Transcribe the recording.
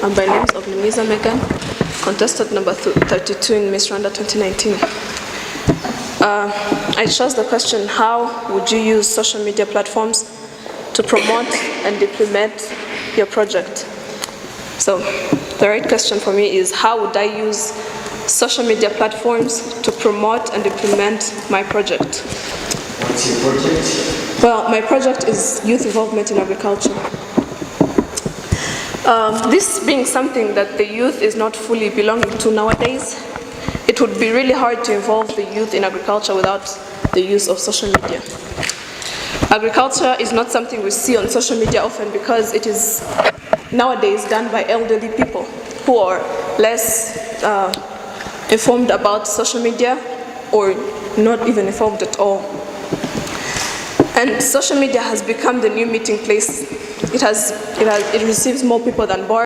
I'm by names of Lumiza Megan, contestant number 32 in Miss Rwanda 2019. I chose the question, how would you use social media platforms to promote and implement your project? So the right question for me is, how would I use social media platforms to promote and implement my project? What's your project? Well, my project is youth involvement in agriculture. This being something that the youth is not fully belonging to nowadays, it would be really hard to involve the youth in agriculture without the use of social media. Agriculture is not something we see on social media often because it is nowadays done by elderly people who are less informed about social media or not even informed at all. And social media has become the new meeting place. It receives more people than bars.